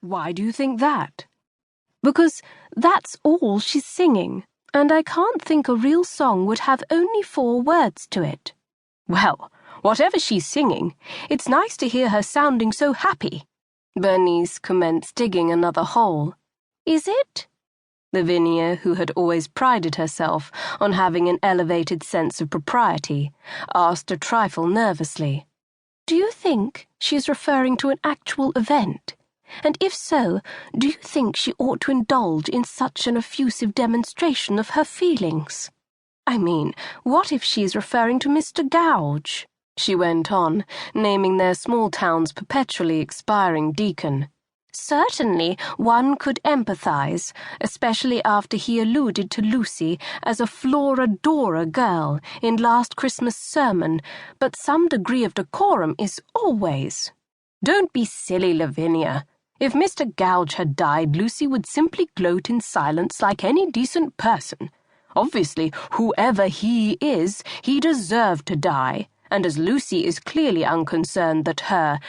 Why do you think that? Because that's all she's singing, and I can't think a real song would have only 4 words to it. Well, whatever she's singing, it's nice to hear her sounding so happy. Bernice commenced digging another hole. Is it? Lavinia, who had always prided herself on having an elevated sense of propriety, asked a trifle nervously. Do you think she is referring to an actual event? And if so, do you think she ought to indulge in such an effusive demonstration of her feelings? I mean, what if she is referring to Mr. Gouge? She went on, naming their small town's perpetually expiring deacon. Certainly one could empathize, especially after he alluded to Lucy as a Flora-Dora girl in last Christmas' sermon, but some degree of decorum is always. Don't be silly, Lavinia. If Mr. Gouge had died, Lucy would simply gloat in silence like any decent person. Obviously, whoever he is, he deserved to die, and as Lucy is clearly unconcerned that her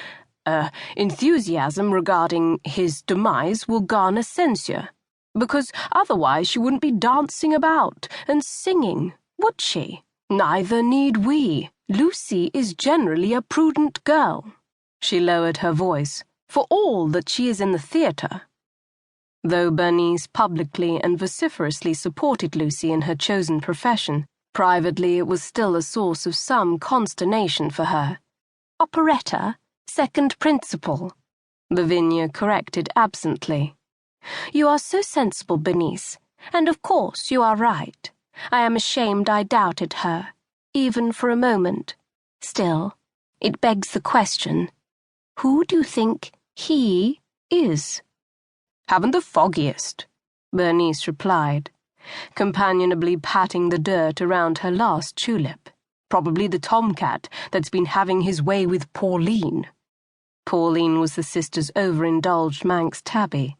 enthusiasm regarding his demise will garner censure, because otherwise she wouldn't be dancing about and singing, would she? Neither need we. Lucy is generally a prudent girl. She lowered her voice, for all that she is in the theatre. Though Bernice publicly and vociferously supported Lucy in her chosen profession, privately it was still a source of some consternation for her. Operetta? Second principle, Lavinia corrected absently. You are so sensible, Bernice, and of course you are right. I am ashamed I doubted her, even for a moment. Still, it begs the question, who do you think he is? Haven't the foggiest, Bernice replied, companionably patting the dirt around her last tulip. Probably the tomcat that's been having his way with Pauline. Pauline was the sister's overindulged Manx tabby.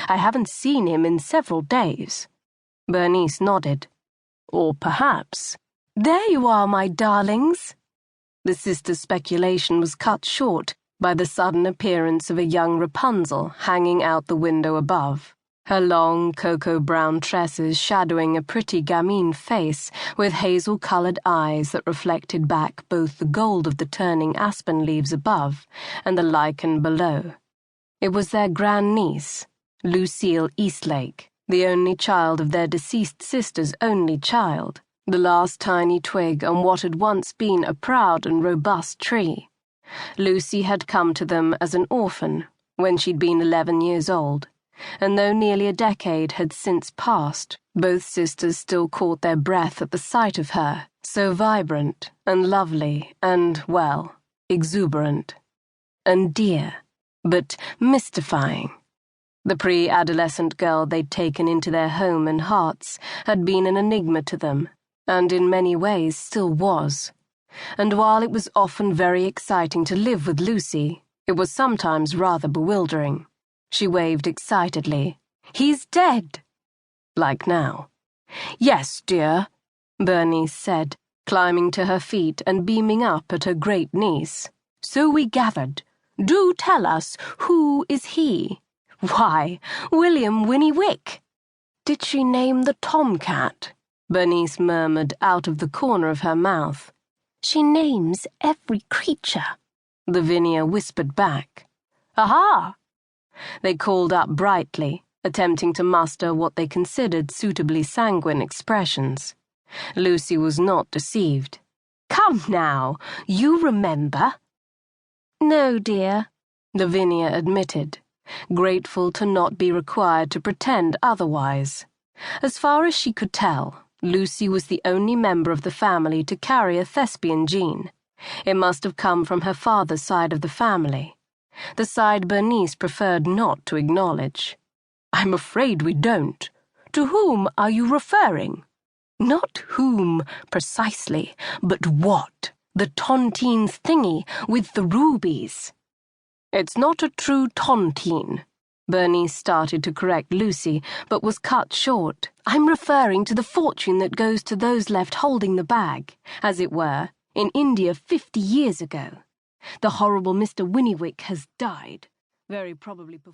I haven't seen him in several days. Bernice nodded. Or perhaps... There you are, my darlings. The sister's speculation was cut short by the sudden appearance of a young Rapunzel hanging out the window above, her long cocoa-brown tresses shadowing a pretty gamine face with hazel-coloured eyes that reflected back both the gold of the turning aspen leaves above and the lichen below. It was their grandniece, Lucy Eastlake, the only child of their deceased sister's only child, the last tiny twig on what had once been a proud and robust tree. Lucy had come to them as an orphan when she'd been 11 years old, and though nearly a decade had since passed, both sisters still caught their breath at the sight of her, so vibrant and lovely and, well, exuberant. And dear, but mystifying. The pre-adolescent girl they'd taken into their home and hearts had been an enigma to them, and in many ways still was. And while it was often very exciting to live with Lucy, it was sometimes rather bewildering. She waved excitedly. He's dead. Like now. Yes, dear, Bernice said, climbing to her feet and beaming up at her great niece. So we gathered. Do tell us, who is he? Why, William Winnie-Wick. Did she name the tomcat? Bernice murmured out of the corner of her mouth. She names every creature, Lavinia whispered back. Aha! They called up brightly, attempting to muster what they considered suitably sanguine expressions. Lucy was not deceived. Come now, you remember? No, dear, Lavinia admitted, grateful to not be required to pretend otherwise. As far as she could tell, Lucy was the only member of the family to carry a thespian gene. It must have come from her father's side of the family, the side Bernice preferred not to acknowledge. I'm afraid we don't. To whom are you referring? Not whom, precisely, but what? The tontine thingy with the rubies. It's not a true tontine. Bernice started to correct Lucy, but was cut short. I'm referring to the fortune that goes to those left holding the bag, as it were, in India 50 years ago. The horrible Mr. Winnie-Wick has died, very probably before.